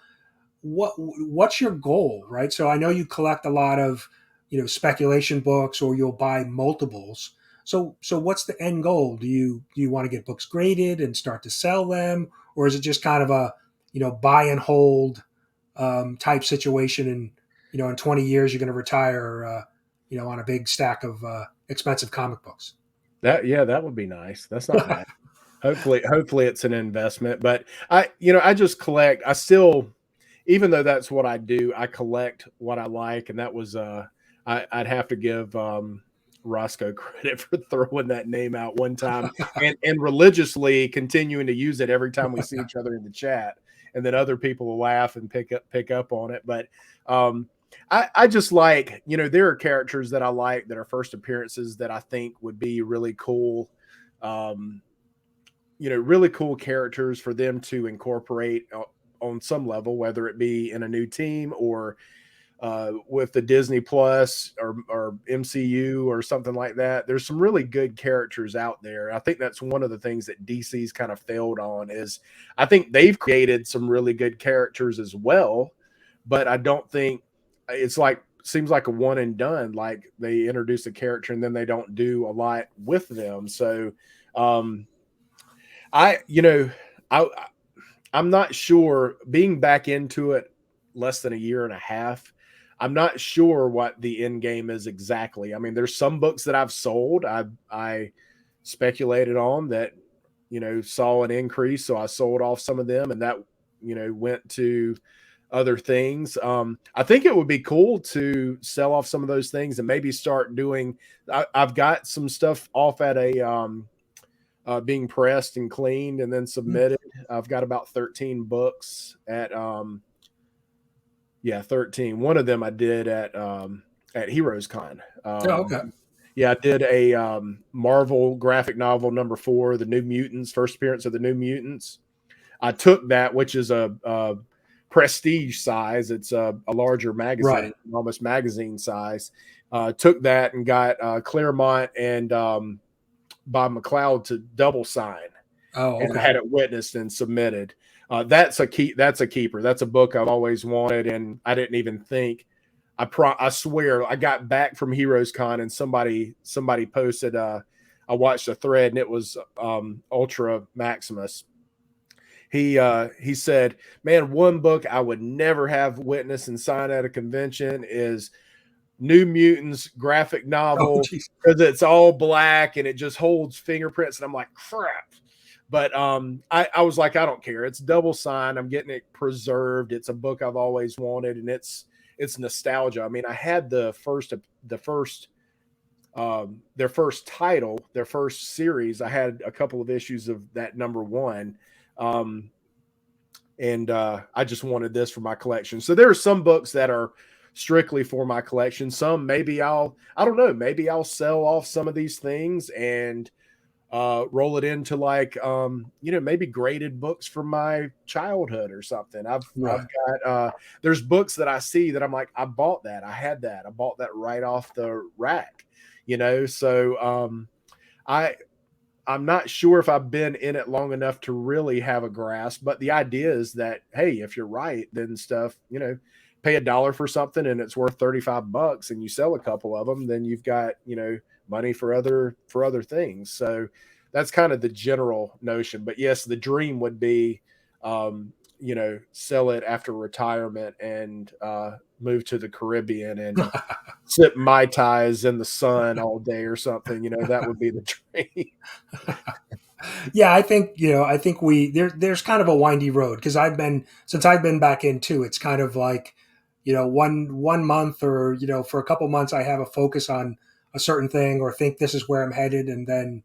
what's your goal, right? So I know you collect a lot of speculation books, or you'll buy multiples. So what's the end goal? Do you want to get books graded and start to sell them, or is it just kind of a buy and hold type situation? And in 20 years you're going to retire on a big stack of expensive comic books. That would be nice. That's not bad. Hopefully it's an investment. But I just collect. I still, even though that's what I do, I collect what I like, and that was I'd have to give Roscoe credit for throwing that name out one time and religiously continuing to use it every time we see each other in the chat, and then other people will laugh and pick up on it. But I just like, there are characters that I like that are first appearances that I think would be really cool. Um, really cool characters for them to incorporate on some level, whether it be in a new team or with the Disney Plus or MCU or something like that. There's some really good characters out there. I think that's one of the things that DC's kind of failed on, is I think they've created some really good characters as well, but I don't think it's like seems like a one and done. Like they introduce a character and then they don't do a lot with them. So I you know I I'm not sure being back into it less than a year and a half. I'm not sure what the end game is exactly. I mean, there's some books that I've sold. I speculated on that, saw an increase, so I sold off some of them, and that went to other things. I think it would be cool to sell off some of those things and maybe start doing. I've got some stuff off at a being pressed and cleaned and then submitted. I've got about 13 books at 13. One of them I did at Heroes Con. Oh, okay. Yeah, I did a Marvel graphic novel #4, The New Mutants, first appearance of the New Mutants. I took that, which is a prestige size. It's a larger magazine, Right. almost magazine size. Took that and got Claremont and Bob McLeod to double sign, Oh, and I okay. had it witnessed and submitted. That's a keeper. That's a book I've always wanted, and I didn't even think. I swear I got back from Heroes Con and somebody posted. I watched a thread and it was Ultra Maximus. He said, "Man, one book I would never have witnessed and sign at a convention is New Mutants graphic Oh, novel geez. because it's all black and it just holds fingerprints." And I'm like, crap. But I was like, I don't care. It's double signed. I'm getting it preserved. It's a book I've always wanted, and it's nostalgia. I mean, I had their first title, their first series. I had a couple of issues of that #1. And I just wanted this for my collection. So there are some books that are strictly for my collection. Some maybe I don't know, maybe I'll sell off some of these things and roll it into like maybe graded books from my childhood or something. I've Right. got there's books that I see that I'm like, I bought that, I bought that right off the rack, so I'm not sure if I've been in it long enough to really have a grasp, but the idea is that, hey, if you're right, then stuff, pay $1 for something and it's worth $35 and you sell a couple of them, then you've got, money for other things. So that's kind of the general notion. But yes, the dream would be, sell it after retirement and move to the Caribbean and sip Mai Tais in the sun all day or something. That would be the dream. Yeah, I think there's kind of a windy road because since I've been back in too. It's kind of like, one month or for a couple months I have a focus on a certain thing or think this is where I'm headed, and then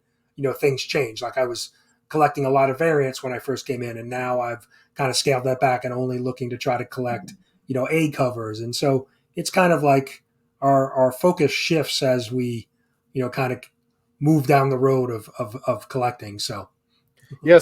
things change. Like I was collecting a lot of variants when I first came in, and now I've kind of scaled that back and only looking to try to collect A covers, and so it's kind of like our focus shifts as we kind of move down the road of collecting. So Yeah,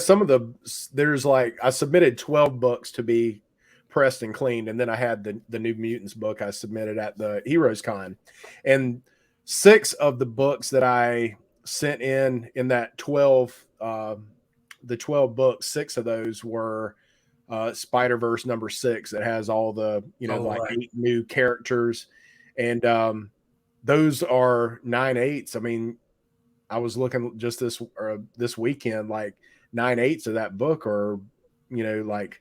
there's like I submitted 12 books to be pressed and cleaned, and then I had the New Mutants book I submitted at the Heroes Con, and 6 of the books that I sent in that 12 the 12 books, 6 of those were Spider-Verse #6 that has all the oh like right. 8 new characters, and those are 9/8. I mean, I was looking just this weekend, like 9/8 of that book are, like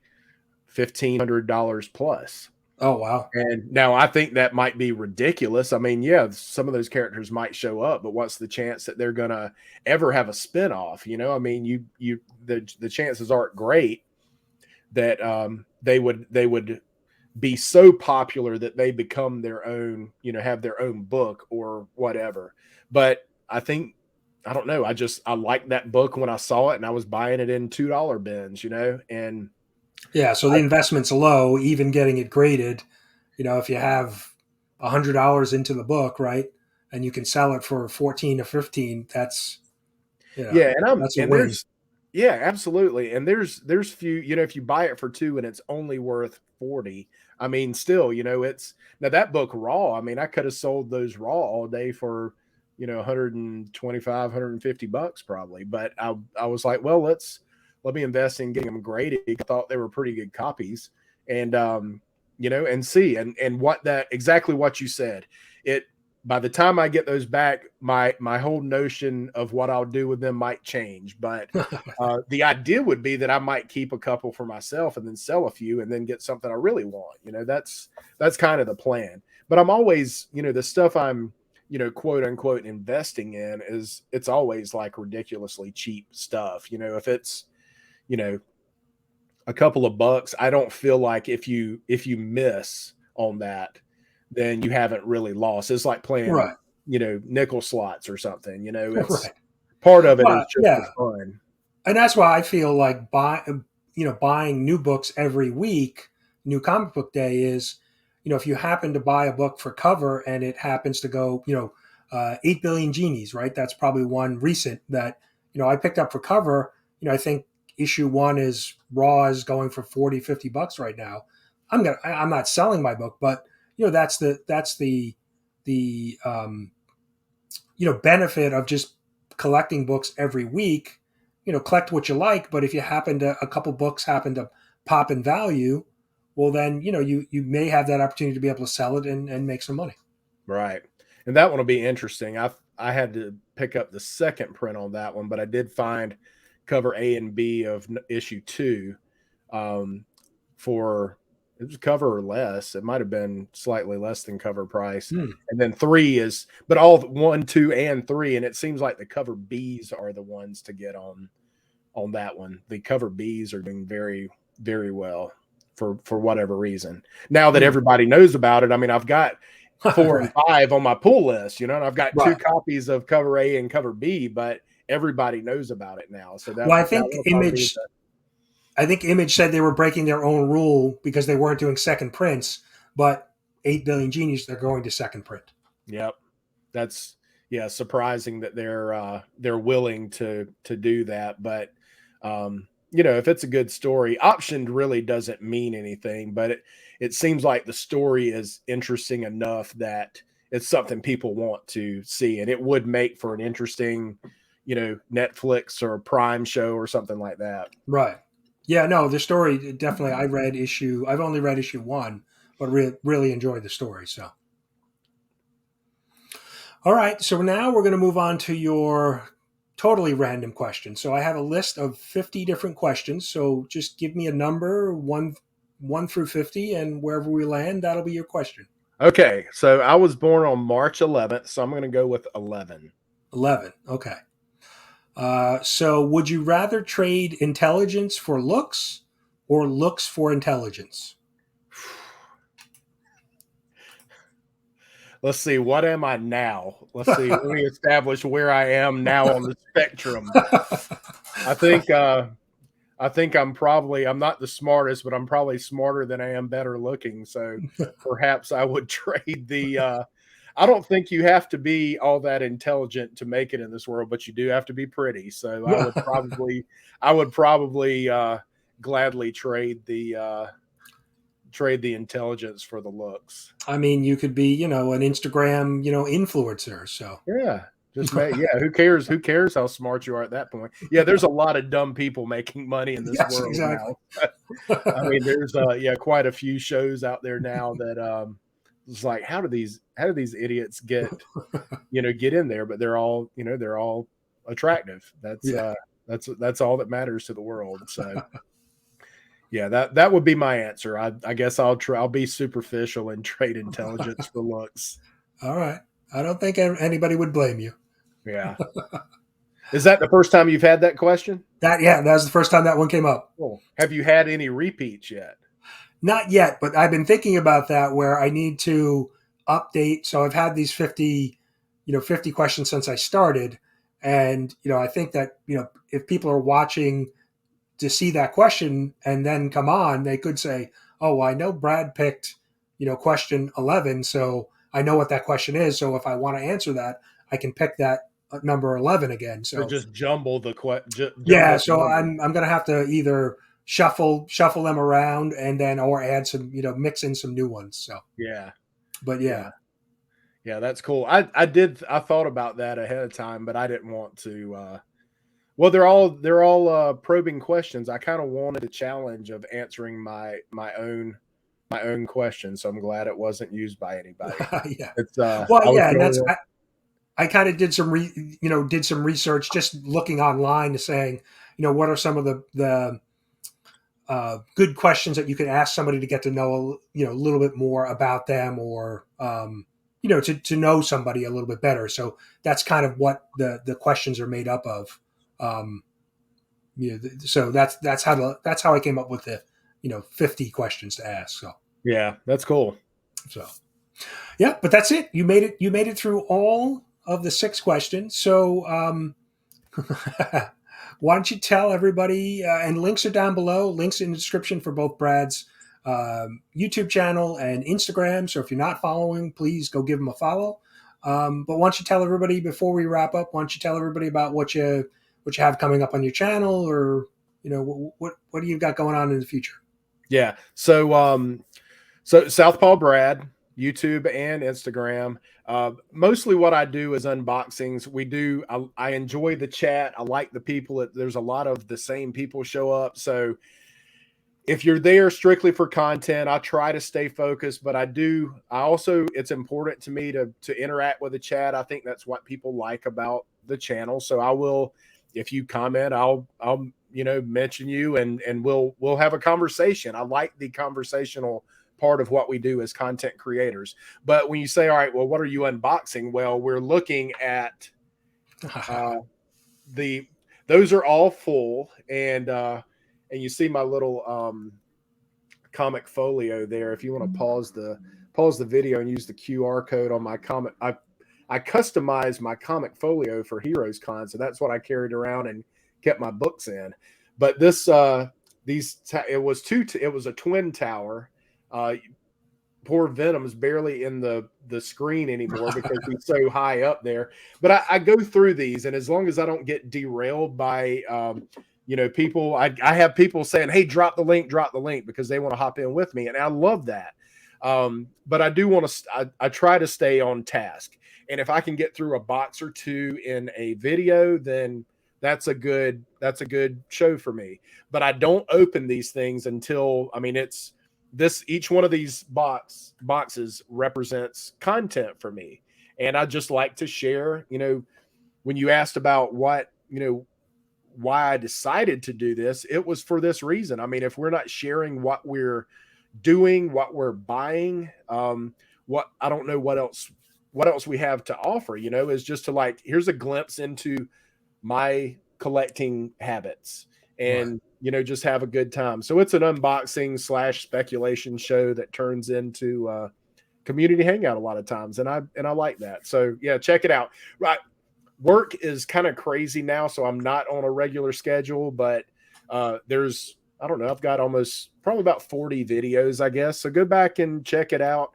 $1,500 plus. Oh wow. And now I think that might be ridiculous. I mean, yeah, some of those characters might show up, but what's the chance that they're gonna ever have a spinoff? I mean, the chances aren't great that they would be so popular that they become their own, have their own book or whatever. But I don't know. I liked that book when I saw it and I was buying it in $2 bins, and Yeah, so the investment's low, even getting it graded. If you have $100 into the book, right, and you can sell it for 14 or 15, that's yeah, that's a and win. there's yeah, absolutely. And there's few, if you buy it for 2 and it's only worth 40, I mean, still, it's now that book raw, I mean, I could have sold those raw all day for, 125, $150 probably. But I was like, well, let me invest in getting them graded. I thought they were pretty good copies. And and see and what that exactly what you said. It by the time I get those back, my whole notion of what I'll do with them might change. But the idea would be that I might keep a couple for myself and then sell a few and then get something I really want. That's kind of the plan. But I'm always, the stuff I'm, quote unquote investing in it's always like ridiculously cheap stuff. If it's, a couple of bucks, I don't feel like if you miss on that, then you haven't really lost. It's like playing, Right. Nickel slots or something. It's Right. part of it is Well, just yeah. the fun. And that's why I feel like buying new books every week, new comic book day is, if you happen to buy a book for cover and it happens to go, 8 billion genies, right? That's probably one recent that, I picked up for cover. I think issue one is raw is going for 40, $50 right now. I'm not selling my book, but that's the benefit of just collecting books every week. Collect what you like, but if you a couple books happen to pop in value, well then you may have that opportunity to be able to sell it and make some money. Right. And that one will be interesting. I had to pick up the second print on that one, but I did find cover A and B of issue 2 for it was cover or less. It might have been slightly less than cover price. And then 3 is, but all 1, 2, and 3. And it seems like the cover Bs are the ones to get on that one. The cover Bs are doing very, very well for whatever reason. Now that everybody knows about it, I mean, I've got 4 and 5 on my pull list, and I've got 2 copies of cover A and cover B, but everybody knows about it now. So I think Image said they were breaking their own rule because they weren't doing second prints, but 8 billion genies, they're going to second print. Yep. That's surprising that they're willing to do that. But if it's a good story, optioned really doesn't mean anything, but it seems like the story is interesting enough that it's something people want to see, and it would make for an interesting, Netflix or Prime show or something like that. Right. Yeah, no, the story definitely. I've only read issue 1, but really enjoyed the story. So, all right. So now we're going to move on to your totally random question. So I have a list of 50 different questions. So just give me a number, one through 50, and wherever we land, that'll be your question. Okay. So I was born on March 11th, so I'm going to go with 11. 11. Okay. So would you rather trade intelligence for looks or looks for intelligence? Let's see. What am I now? Let's see. Let me establish where I am now on the spectrum. I think I'm not the smartest, but I'm probably smarter than I am better looking. So perhaps I would trade the I don't think you have to be all that intelligent to make it in this world, but you do have to be pretty. So I would probably gladly trade the intelligence for the looks. I mean, you could be, an Instagram, influencer. So Yeah. Who cares? Who cares how smart you are at that point? Yeah, there's a lot of dumb people making money in this world exactly. now. I mean, there's quite a few shows out there now that it's like, how do these idiots get in there? But they're all attractive. That's all that matters to the world. So yeah, that would be my answer. I guess I'll be superficial and trade intelligence for looks. All right. I don't think anybody would blame you. Yeah. Is that the first time you've had that question? That was the first time that one came up. Cool. Have you had any repeats yet? Not yet, but I've been thinking about that where I need to update. So I've had these 50 questions since I started. And, I think that, if people are watching to see that question and then come on, they could say, oh, well, I know Brad picked, question 11. So I know what that question is. So if I want to answer that, I can pick that number 11 again. So just jumble the question. Yeah. So I'm going to have to either shuffle them around and then, or add some, mix in some new ones. So, yeah, but yeah. Yeah, that's cool. I thought about that ahead of time, but I didn't want to, well, they're all probing questions. I kind of wanted a challenge of answering my own my own question, so I'm glad it wasn't used by anybody. Yeah. It's Well, I was yeah, the and only that's one. I kind of did some did some research just looking online to saying, what are some of the good questions that you could ask somebody to get to know, a little bit more about them, or to know somebody a little bit better. So that's kind of what the questions are made up of. Um, so that's how I came up with the 50 questions to ask. Yeah, that's cool. So yeah, but that's it. You made it through all of the 6 questions. So why don't you tell everybody? And links are down below. Links in the description for both Brad's YouTube channel and Instagram. So if you're not following, please go give them a follow. But why don't you tell everybody before we wrap up? Why don't you tell everybody about what you have coming up on your channel, or what do you got going on in the future? Yeah. So Southpaw Brad, YouTube and Instagram. Mostly what I do is unboxings. I enjoy the chat. I like the people. There's a lot of the same people show up. So if you're there strictly for content, I try to stay focused, but it's important to me to interact with the chat. I think that's what people like about the channel. So I will, if you comment, I'll mention you, and we'll have a conversation. I like the conversational part of what we do as content creators. But when you say, all right, well, what are you unboxing? Well, we're looking at the those are all full, and you see my little comic folio there. If you want to pause the video and use the QR code on my comic, I customized my comic folio for Heroes Con, so that's what I carried around and kept my books in. But it was a twin tower. Poor Venom's barely in the screen anymore because he's so high up there. But I go through these, and as long as I don't get derailed by people, I have people saying, hey, drop the link, because they want to hop in with me, and I love that. But I do want to I try to stay on task, and if I can get through a box or two in a video, then that's a good show for me. But I don't open these things until, it's each one of these boxes represents content for me, and I just like to share. When you asked about why I decided to do this, it was for this reason. If we're not sharing what we're doing, what we're buying, what I don't know what else we have to offer, is just to here's a glimpse into my collecting habits, and just have a good time. So it's an unboxing / speculation show that turns into community hangout a lot of times, and I like that. So yeah, check it out. Right, work is kind of crazy now, so I'm not on a regular schedule, but there's, I don't know, I've got probably about 40 videos, I guess. So go back and check it out.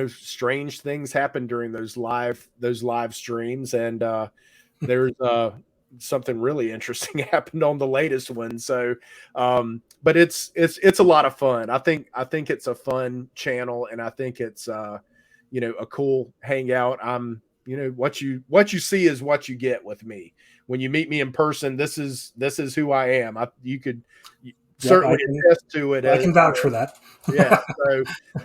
Strange things happen during those live streams, and there's something really interesting happened on the latest one. So but it's a lot of fun. I think it's a fun channel, and I think it's a cool hangout. What you see is what you get with me. When you meet me in person, this is who I am. You could certainly attest to it. I can vouch for that. Yeah.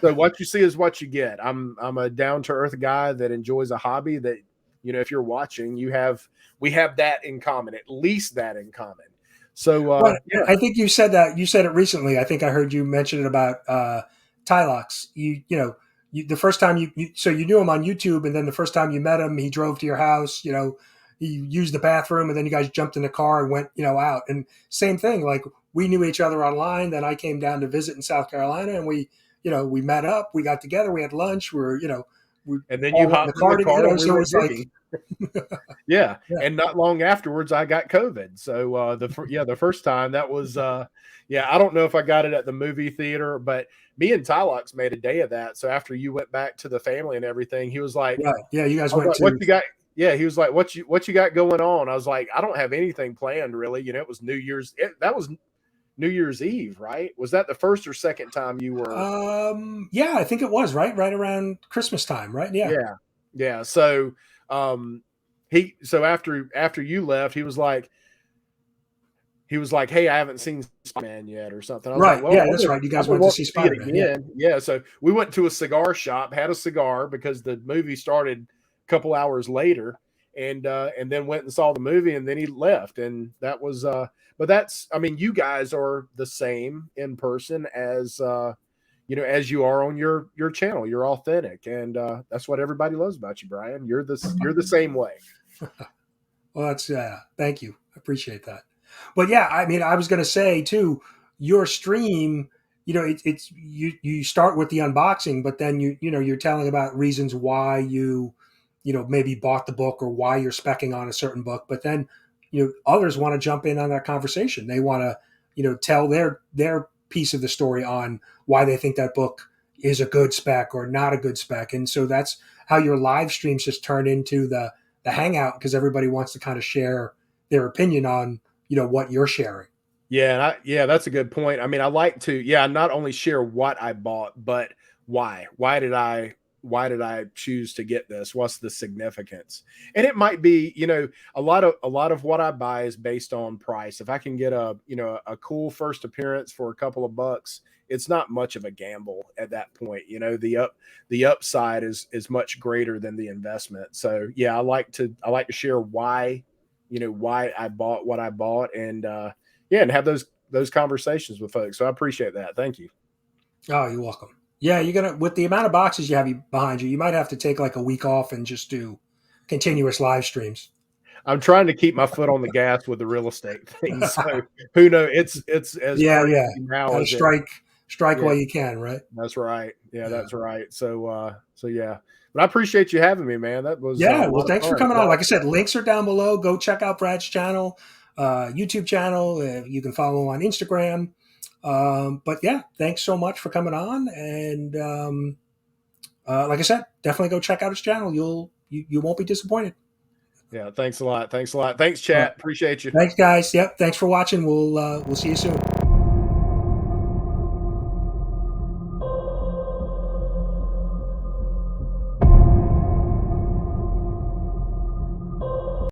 So what you see is what you get. I'm a down to earth guy that enjoys a hobby that, if you're watching, we have that in common, at least that in common. So yeah. I think you said it recently. I think I heard you mention it about Tylox. The first time you knew him on YouTube, and then the first time you met him, he drove to your house. He used the bathroom, and then you guys jumped in the car and went out. And same thing, like we knew each other online. Then I came down to visit in South Carolina, and we met up. We got together. We had lunch. And then you hopped in the car and we were digging. Yeah. Yeah. And not long afterwards, I got COVID. So the first time that was I don't know if I got it at the movie theater, but me and Tylox made a day of that. So after you went back to the family and everything, he was like, yeah, you guys went to. What you got? Yeah, he was like, what you got going on? I was like, I don't have anything planned really. It was New Year's. That was New Year's Eve, right? Was that the first or second time you were? Yeah, I think it was right around Christmas time, right? Yeah. So, after you left, he was like, he was like, "Hey, I haven't seen Spider-Man yet," or something. I was like, Right. "Well, Yeah, that's right. You I've guys been went to wanting see to see it Spider-Man. Yeah. again." Yeah, so we went to a cigar shop, had a cigar because the movie started a couple hours later, and then went and saw the movie, and then he left, and that was. But that's, I mean, you guys are the same in person as as you are on your channel. You're authentic, and that's what everybody loves about you, Brian. You're the same way. Well, that's thank you. I appreciate that. But yeah, I mean, I was going to say too, your stream, it's you start with the unboxing, but then you're telling about reasons why maybe bought the book or why you're specking on a certain book, but then others want to jump in on that conversation. They want to tell their piece of the story on why they think that book is a good spec or not a good spec, and so that's how your live streams just turn into the hangout because everybody wants to kind of share their opinion on what you're sharing. Yeah, yeah, that's a good point. I mean, I like to, yeah, not only share what I bought, but why. Why did I choose to get this? What's the significance? And it might be, a lot of what I buy is based on price. If I can get a cool first appearance for a couple of bucks, it's not much of a gamble at that point. The upside is much greater than the investment. So yeah, I like to share why I bought what I bought, and yeah, and have those conversations with folks. So I appreciate that. Thank you. Oh, you're welcome. Yeah, you're gonna with the amount of boxes you have behind you, you might have to take like a week off and just do continuous live streams. I'm trying to keep my foot on the gas with the real estate thing. So who knows? It's as Yeah, crazy yeah. now Got to as it. strike Yeah, while you can, right? that's right. Yeah, Yeah. that's right. So yeah. But I appreciate you having me, man. That was a Yeah. Well, lot of thanks for fun. coming on. Yeah. Like I said, links are down below. Go check out Brad's channel, YouTube channel. You can follow him on Instagram. But yeah, thanks so much for coming on. And like I said, definitely go check out his channel. You won't be disappointed. Yeah. Thanks a lot. Thanks a lot. Thanks, All right. chat. Appreciate you. Thanks, guys. Yep. Thanks for watching. We'll see you soon.